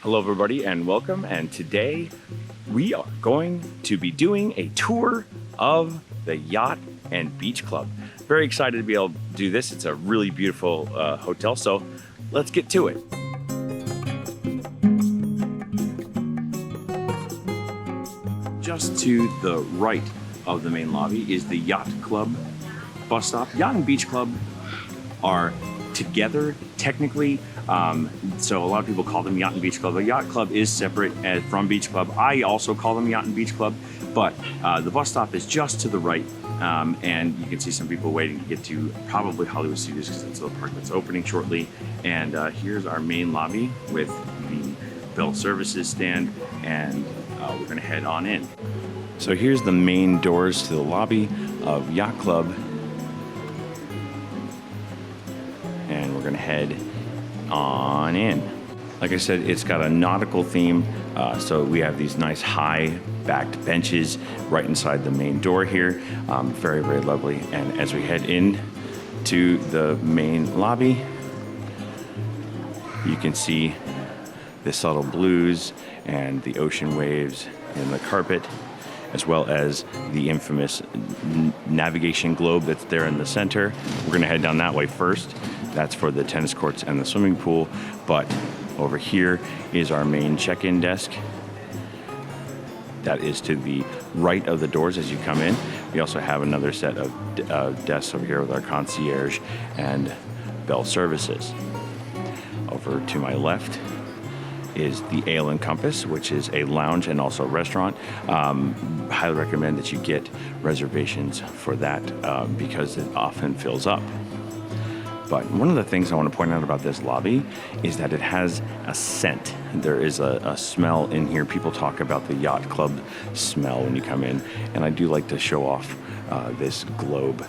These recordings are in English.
Hello everybody and welcome, and today we are going to be doing a tour of the Yacht and Beach Club. Very excited to be able to do this. It's a really beautiful hotel, so let's get to it. Just to the right of the main lobby is the Yacht Club bus stop. Yacht and Beach Club are together technically, so a lot of people call them Yacht and Beach Club. The Yacht Club is separate from Beach Club. I also call them Yacht and Beach Club, but the bus stop is just to the right, and you can see some people waiting to get to probably Hollywood Studios because it's the park that's opening shortly. And here's our main lobby with the Bell Services stand, and we're gonna head on in. So here's the main doors to the lobby of Yacht Club. And we're gonna head on in. Like I said, it's got a nautical theme, so we have these nice high backed benches right inside the main door here. Very, very lovely. And as we head in to the main lobby, you can see the subtle blues and the ocean waves and the carpet, as well as the infamous navigation globe that's there in the center. We're gonna head down that way first. That's for the tennis courts and the swimming pool. But over here is our main check-in desk. That is to the right of the doors as you come in. We also have another set of desks over here with our concierge and Bell Services. Over to my left is the Ale and Compass, which is a lounge and also a restaurant. Highly recommend that you get reservations for that because it often fills up. But one of the things I want to point out about this lobby is that it has a scent. There is a smell in here. People talk about the Yacht Club smell when you come in, and I do like to show off this globe.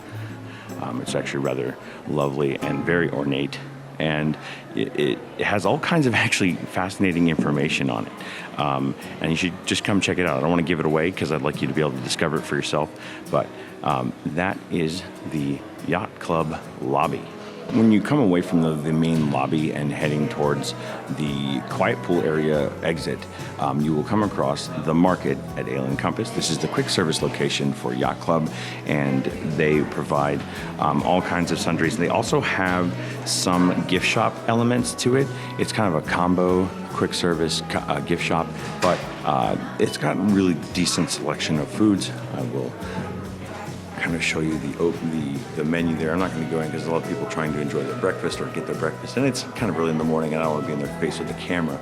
It's actually rather lovely and very ornate, and it has all kinds of actually fascinating information on it. And you should just come check it out. I don't want to give it away because I'd like you to be able to discover it for yourself, but that is the Yacht Club lobby. When you come away from the main lobby and heading towards the quiet pool area exit, you will come across the market at Ale and Compass. This is the quick service location for Yacht Club, and they provide all kinds of sundries. They also have some gift shop elements to it. It's kind of a combo quick service gift shop, but it's got a really decent selection of foods. I will kind of show you the menu there. I'm not going to go in because a lot of people trying to enjoy their breakfast or get their breakfast, and it's kind of early in the morning and I don't want to be in their face with the camera.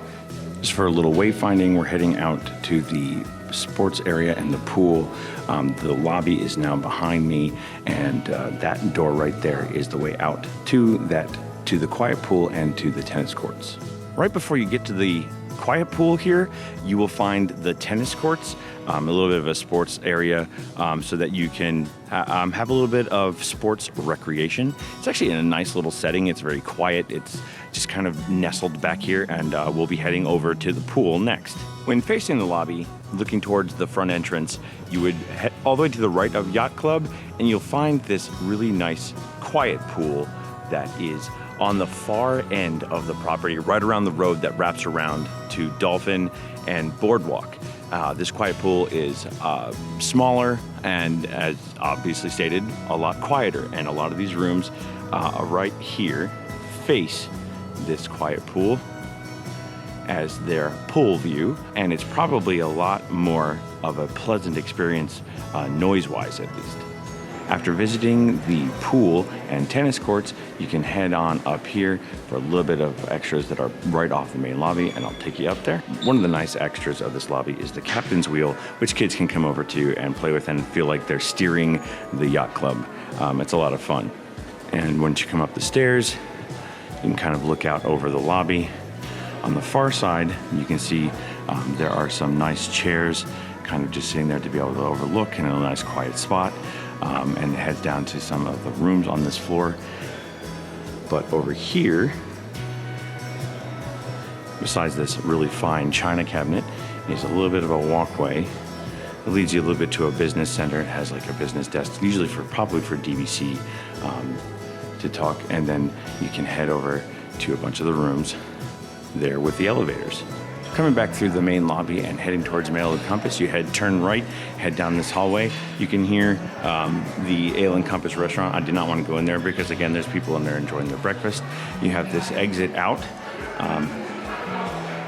Just for a little wayfinding, we're heading out to the sports area and the pool. The lobby is now behind me, and that door right there is the way out to the quiet pool and to the tennis courts. Right before you get to the quiet pool here, you will find the tennis courts, a little bit of a sports area, so that you can have a little bit of sports recreation. It's actually in a nice little setting. It's very quiet. It's just kind of nestled back here, and we'll be heading over to the pool next. When facing the lobby, looking towards the front entrance, you would head all the way to the right of Yacht Club, and you'll find this really nice quiet pool that is on the far end of the property, right around the road that wraps around to Dolphin and Boardwalk. This quiet pool is smaller and, as obviously stated, a lot quieter. And a lot of these rooms right here face this quiet pool as their pool view. And it's probably a lot more of a pleasant experience, noise-wise at least. After visiting the pool and tennis courts, you can head on up here for a little bit of extras that are right off the main lobby, and I'll take you up there. One of the nice extras of this lobby is the captain's wheel, which kids can come over to and play with and feel like they're steering the Yacht Club. It's a lot of fun. And once you come up the stairs, you can kind of look out over the lobby. On the far side, you can see there are some nice chairs kind of just sitting there to be able to overlook in a nice quiet spot. And it heads down to some of the rooms on this floor. But over here, besides this really fine china cabinet, is a little bit of a walkway. It leads you a little bit to a business center. It has like a business desk, usually probably for DVC to talk. And then you can head over to a bunch of the rooms there with the elevators. Coming back through the main lobby and heading towards Mail and Compass, you turn right, head down this hallway. You can hear the Ale and Compass restaurant. I did not want to go in there because, again, there's people in there enjoying their breakfast. You have this exit out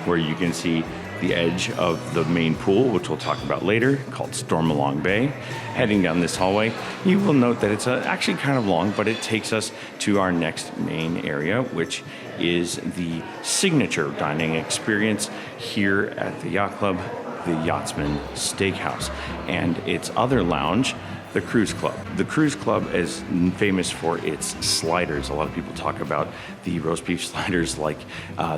where you can see the edge of the main pool, which we'll talk about later, called Stormalong Bay. Heading down this hallway, you will note that it's actually kind of long, but it takes us to our next main area, which is the signature dining experience here at the Yacht Club, the Yachtsmen Steakhouse, and its other lounge, the Cruise Club. The Cruise Club is famous for its sliders. A lot of people talk about the roast beef sliders like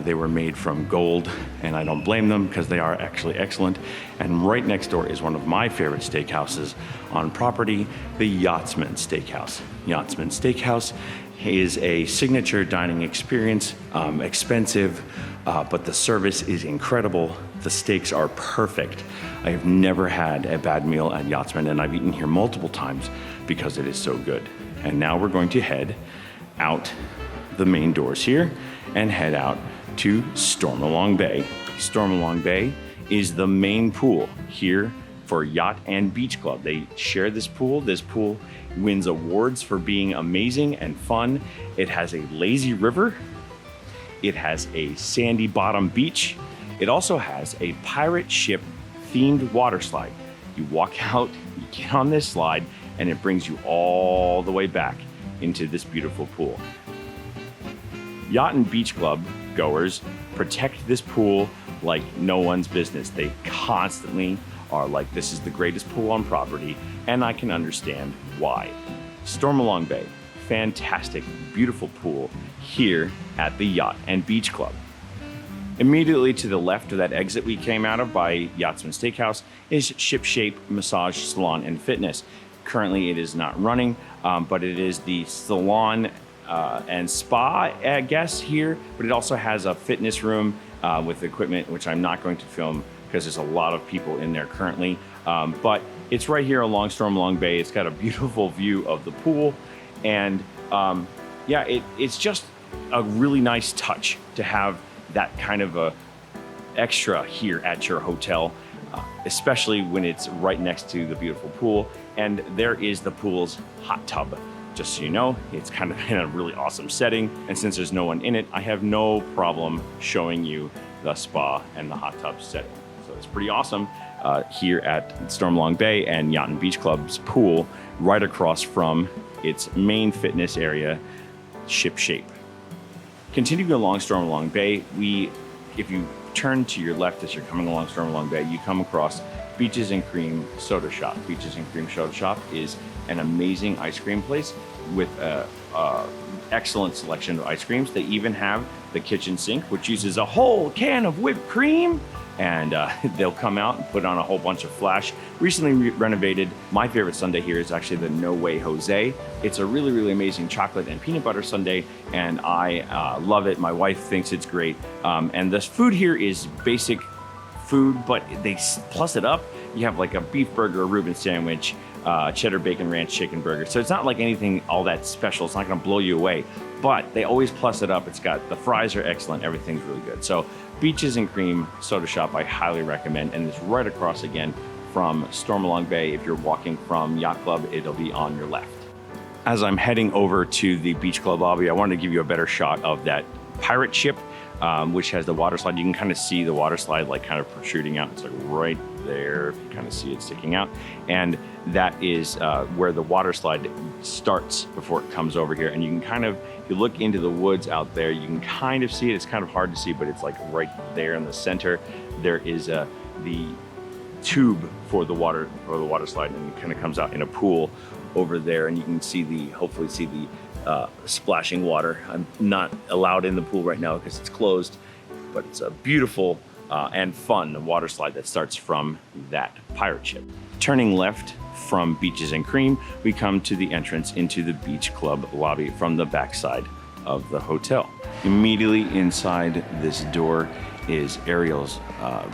they were made from gold, and I don't blame them because they are actually excellent. And right next door is one of my favorite steakhouses on property, the Yachtsmen Steakhouse. Yachtsmen Steakhouse is a signature dining experience, expensive, but the service is incredible. The steaks are perfect. I have never had a bad meal at Yachtsmen, and I've eaten here multiple times because it is so good. And now we're going to head out the main doors here and head out to Stormalong Bay. Stormalong Bay is the main pool here for Yacht and Beach Club. They share this pool. This pool wins awards for being amazing and fun. It has a lazy river. It has a sandy bottom beach. It also has a pirate ship themed water slide. You walk out, you get on this slide, and it brings you all the way back into this beautiful pool. Yacht and Beach Club goers protect this pool like no one's business. They constantly are like, this is the greatest pool on property, and I can understand why. Stormalong Bay, fantastic, beautiful pool here at the Yacht and Beach Club. Immediately to the left of that exit we came out of by Yachtsman Steakhouse is Ship Shape Massage Salon and Fitness. Currently it is not running, but it is the salon and spa, I guess, here, but it also has a fitness room with equipment, which I'm not going to film because there's a lot of people in there currently. But it's right here along Stormalong Bay. It's got a beautiful view of the pool, and yeah, it's just a really nice touch to have that kind of a extra here at your hotel, especially when it's right next to the beautiful pool. And there is the pool's hot tub. Just so you know, it's kind of in a really awesome setting. And since there's no one in it, I have no problem showing you the spa and the hot tub setting. So it's pretty awesome here at Stormalong Bay and Yacht and Beach Club's pool, right across from its main fitness area, Ship Shape. Continuing along Stormalong Bay, if you turn to your left as you're coming along Stormalong Bay, you come across Beaches and Cream Soda Shop. Beaches and Cream Soda Shop is an amazing ice cream place with an excellent selection of ice creams. They even have the kitchen sink, which uses a whole can of whipped cream, and they'll come out and put on a whole bunch of flash. Recently renovated. My favorite sundae here is actually the No Way Jose. It's a really, really amazing chocolate and peanut butter sundae, and I love it. My wife thinks it's great. And this food here is basic food, but they plus it up. You have like a beef burger, a Reuben sandwich, cheddar bacon ranch chicken burger. So it's not like anything all that special. It's not gonna blow you away, but they always plus it up. It's got, the fries are excellent. Everything's really good. So Beaches and Cream Soda Shop, I highly recommend. And it's right across again from Stormalong Bay. If you're walking from Yacht Club, it'll be on your left. As I'm heading over to the Beach Club lobby, I wanted to give you a better shot of that pirate ship, which has the water slide. You can kind of see the water slide like kind of protruding out. It's like right there, you kind of see it sticking out. And that is where the water slide starts before it comes over here. And you can kind of, if you look into the woods out there, you can kind of see it. It's kind of hard to see, but it's like right there in the center. There is the tube for the water slide, and it kind of comes out in a pool over there, and you can see hopefully see the splashing water. I'm not allowed in the pool right now because it's closed, but it's a beautiful and fun water slide that starts from that pirate ship. Turning left from Beaches and Cream, we come to the entrance into the Beach Club lobby from the backside of the hotel. Immediately inside this door is Ariel's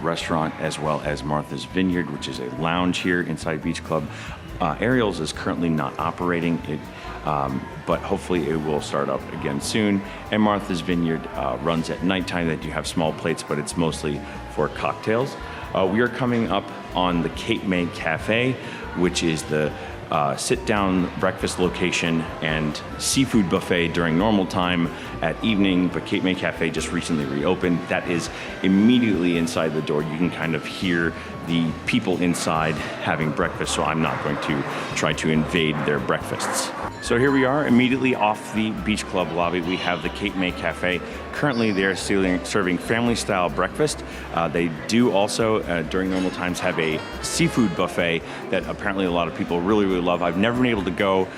restaurant, as well as Martha's Vineyard, which is a lounge here inside Beach Club. Ariel's is currently not operating, but hopefully it will start up again soon. And Martha's Vineyard runs at nighttime. They do have small plates, but it's mostly for cocktails. We are coming up on the Cape May Cafe, which is the sit-down breakfast location and seafood buffet during normal time at evening, but Cape May Cafe just recently reopened. That is immediately inside the door. You can kind of hear the people inside having breakfast, so I'm not going to try to invade their breakfasts. So here we are, immediately off the Beach Club lobby. We have the Cape May Cafe. Currently, they're serving family-style breakfast. They do also, during normal times, have a seafood buffet that apparently a lot of people really love. I've never been able to go,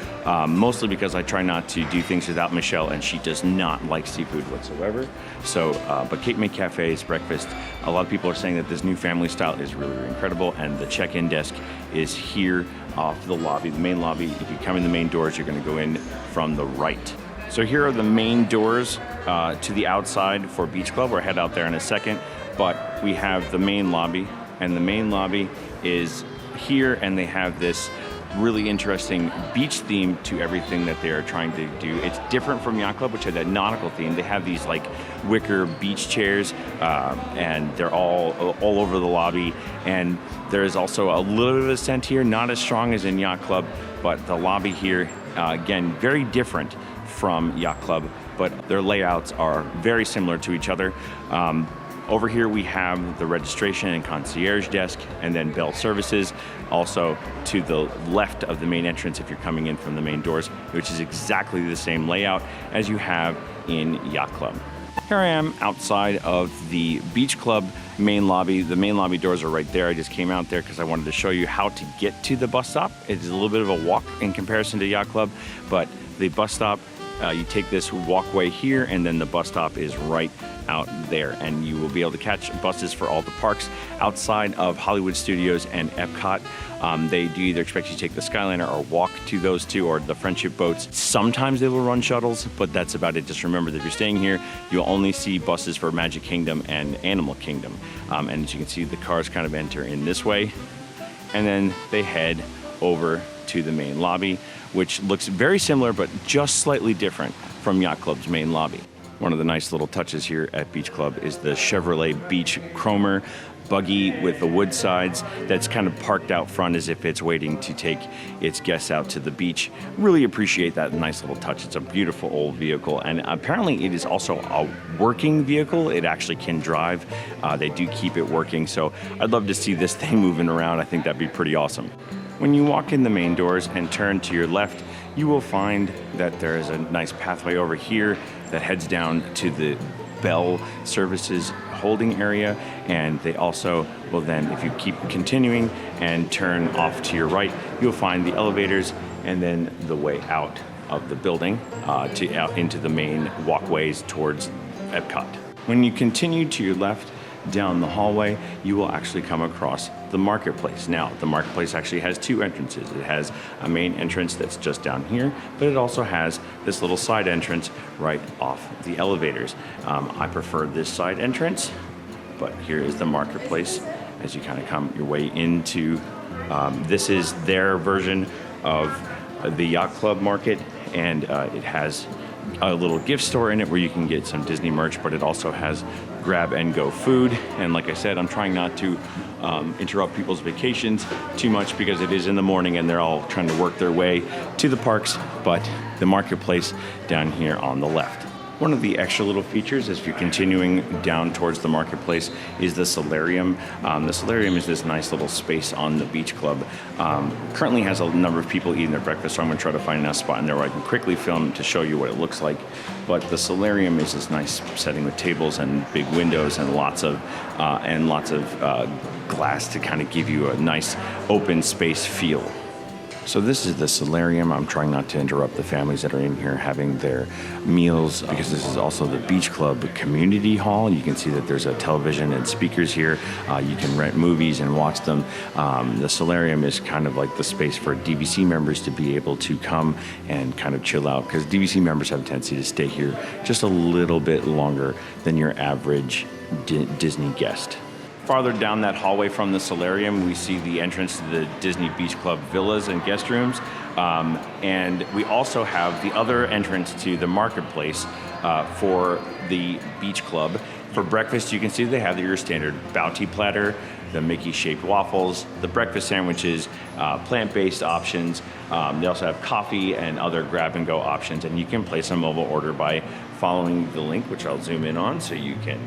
mostly because I try not to do things without Michelle, and she does not like seafood whatsoever. So, but Cape May Cafe's breakfast, a lot of people are saying that this new family style is really incredible, and the check-in desk is here off the lobby, the main lobby. If you come in the main doors, you're going to go in from the right. So here are the main doors to the outside for Beach Club. We'll head out there in a second, but we have the main lobby, and the main lobby is here, and they have this really interesting beach theme to everything that they're trying to do. It's different from Yacht Club, which had that nautical theme. They have these like wicker beach chairs, and they're all over the lobby. And there is also a little bit of a scent here, not as strong as in Yacht Club, but the lobby here, again, very different from Yacht Club, but their layouts are very similar to each other. Over here we have the registration and concierge desk, and then bell services. Also to the left of the main entrance if you're coming in from the main doors, which is exactly the same layout as you have in Yacht Club. Here I am outside of the Beach Club main lobby. The main lobby doors are right there. I just came out there because I wanted to show you how to get to the bus stop. It's a little bit of a walk in comparison to Yacht Club, but the bus stop, you take this walkway here, and then the bus stop is right out there, and you will be able to catch buses for all the parks outside of Hollywood Studios and Epcot. They do either expect you to take the Skyliner or walk to those two, or the friendship boats. Sometimes they will run shuttles, but that's about it. Just remember that if you're staying here, you'll only see buses for Magic Kingdom and Animal Kingdom. And as you can see, the cars kind of enter in this way, and then they head over to the main lobby, which looks very similar but just slightly different from Yacht Club's main lobby. One of the nice little touches here at Beach Club is the Chevrolet Beach Chromer buggy with the wood sides that's kind of parked out front as if it's waiting to take its guests out to the beach. Really appreciate that nice little touch. It's a beautiful old vehicle, and apparently it is also a working vehicle. It actually can drive. They do keep it working, so I'd love to see this thing moving around. I think that'd be pretty awesome. When you walk in the main doors and turn to your left, you will find that there is a nice pathway over here that heads down to the bell services holding area, and they also will then, if you keep continuing and turn off to your right, you'll find the elevators and then the way out of the building out into the main walkways towards Epcot. When you continue to your left down the hallway, you will actually come across the marketplace. Now, the marketplace actually has two entrances. It has a main entrance that's just down here, but it also has this little side entrance right off the elevators. I prefer this side entrance, but here is the marketplace as you kind of come your way into. This is their version of the Yacht Club market, and it has a little gift store in it where you can get some Disney merch, but it also has grab and go food. And like I said, I'm trying not to interrupt people's vacations too much because it is in the morning and they're all trying to work their way to the parks. But the marketplace down here on the left. One of the extra little features as you're continuing down towards the marketplace is the Solarium. The Solarium is this nice little space on the Beach Club. Currently has a number of people eating their breakfast, so I'm going to try to find a spot in there where I can quickly film to show you what it looks like. But the Solarium is this nice setting with tables and big windows and lots of glass to kind of give you a nice open space feel. So this is the Solarium. I'm trying not to interrupt the families that are in here having their meals because this is also the Beach Club community hall. You can see that there's a television and speakers here. You can rent movies and watch them. The Solarium is kind of like the space for DVC members to be able to come and kind of chill out, because DVC members have a tendency to stay here just a little bit longer than your average Disney guest. Farther down that hallway from the Solarium, we see the entrance to the Disney Beach Club villas and guest rooms. And we also have the other entrance to the marketplace for the Beach Club. For breakfast, you can see they have your standard bounty platter, the Mickey-shaped waffles, the breakfast sandwiches, plant-based options. They also have coffee and other grab-and-go options, and you can place a mobile order by following the link, which I'll zoom in on so you can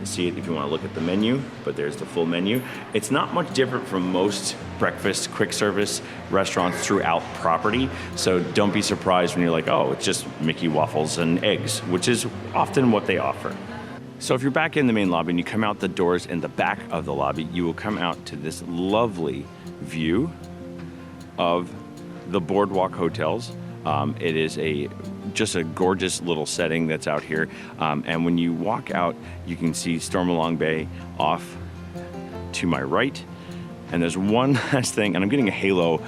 see it if you want to look at the menu, but there's the full menu. It's not much different from most breakfast quick service restaurants throughout property, so don't be surprised when you're like, oh, it's just Mickey waffles and eggs, which is often what they offer. So if you're back in the main lobby and you come out the doors in the back of the lobby, you will come out to this lovely view of the Boardwalk hotels. It is just a gorgeous little setting that's out here. And when you walk out, you can see Stormalong Bay off to my right. And there's one last thing, and I'm getting a halo.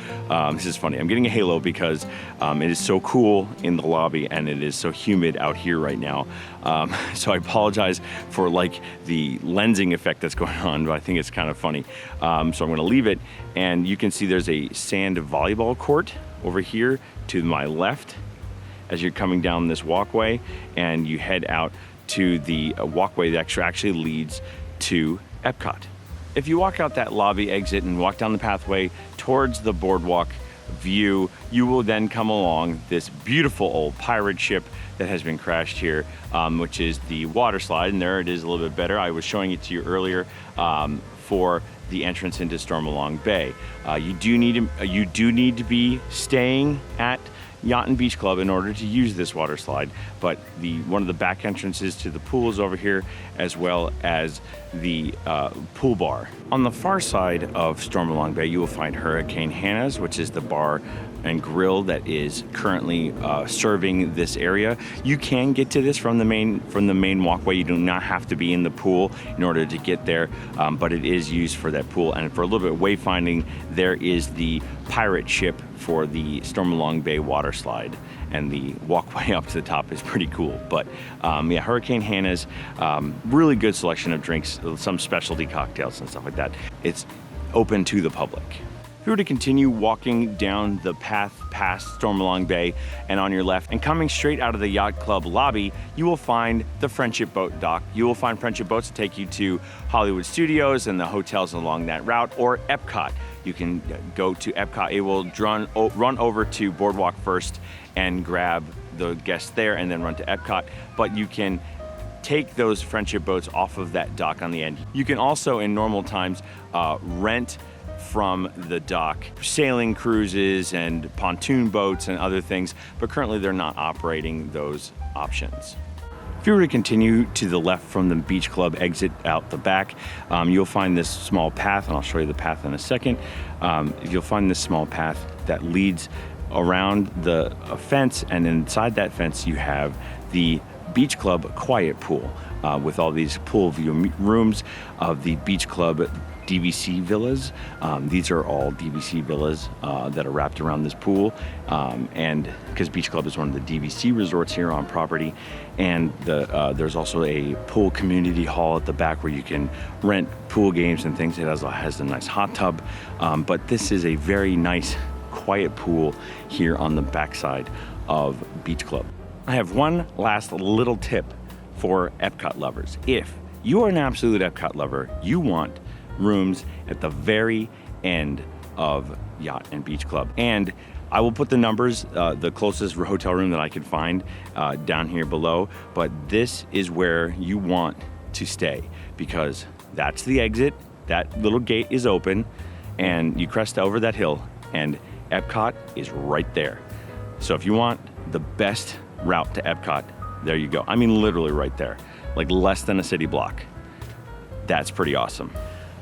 This is funny. I'm getting a halo because it is so cool in the lobby and it is so humid out here right now. So I apologize for like the lensing effect that's going on, but I think it's kind of funny. So I'm gonna leave it, and you can see there's a sand volleyball court over here to my left as you're coming down this walkway, and you head out to the walkway that actually leads to Epcot. If you walk out that lobby exit and walk down the pathway towards the boardwalk view, you will then come along this beautiful old pirate ship that has been crashed here, which is the water slide, and there it is a little bit better. I was showing it to you earlier for the entrance into Stormalong Bay. You do need to be staying at Yacht and Beach Club in order to use this water slide, but one of the back entrances to the pool is over here, as well as the pool bar. On the far side of Stormalong Bay, you will find Hurricane Hanna's, which is the bar and grill that is currently serving this area. You can get to this from the main walkway. You do not have to be in the pool in order to get there, but it is used for that pool. And for a little bit of wayfinding, there is the pirate ship for the Stormalong Bay water slide, and the walkway up to the top is pretty cool. But yeah, Hurricane Hanna's, really good selection of drinks, some specialty cocktails and stuff like that. It's open to the public. If you were to continue walking down the path past Stormalong Bay and on your left and coming straight out of the Yacht Club lobby, you will find the Friendship Boat dock. You will find Friendship Boats to take you to Hollywood Studios and the hotels along that route, or Epcot. You can go to Epcot. It will run over to Boardwalk first and grab the guests there and then run to Epcot. But you can take those Friendship Boats off of that dock on the end. You can also, in normal times, rent from the dock sailing cruises and pontoon boats and other things, but currently they're not operating those options. If you were to continue to the left from the Beach Club exit out the back, you'll find this small path, and I'll show you the path in a second. You'll find this small path that leads around the fence, and inside that fence you have the Beach Club quiet pool with all these pool view rooms of the Beach Club DVC villas. These are all DVC villas that are wrapped around this pool, and because Beach Club is one of the DVC resorts here on property, and there's also a pool community hall at the back where you can rent pool games and things. It has a nice hot tub, but this is a very nice quiet pool here on the backside of Beach Club. I have one last little tip for Epcot lovers. If you are an absolute Epcot lover, you want rooms at the very end of Yacht and Beach Club. And I will put the numbers, the closest hotel room that I can find down here below, but this is where you want to stay, because that's the exit, that little gate is open, and you crest over that hill, and Epcot is right there. So if you want the best route to Epcot, there you go. I mean, literally right there, like less than a city block. That's pretty awesome.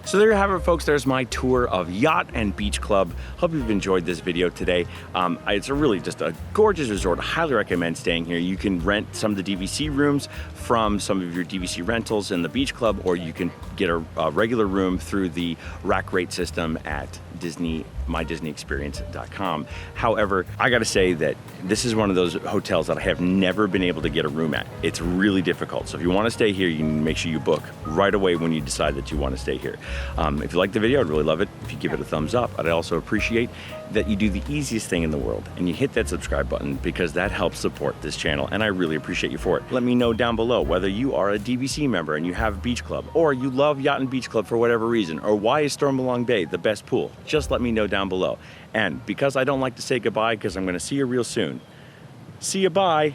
So there you have it, folks. There's my tour of Yacht and Beach Club. Hope you've enjoyed this video today. It's really just a gorgeous resort. I highly recommend staying here. You can rent some of the DVC rooms from some of your DVC rentals in the Beach Club, or you can get a regular room through the rack rate system at Disney mydisneyexperience.com. However, I gotta say that this is one of those hotels that I have never been able to get a room at. It's really difficult. So if you wanna stay here, you need to make sure you book right away when you decide that you wanna stay here. If you like the video, I'd really love it if you give it a thumbs up. I'd also appreciate that you do the easiest thing in the world and you hit that subscribe button, because that helps support this channel and I really appreciate you for it. Let me know down below whether you are a DVC member and you have Beach Club, or you love Yacht and Beach Club for whatever reason, or why is Stormalong Bay the best pool? Just let me know down below. And because I don't like to say goodbye because I'm going to see you real soon, see you, bye.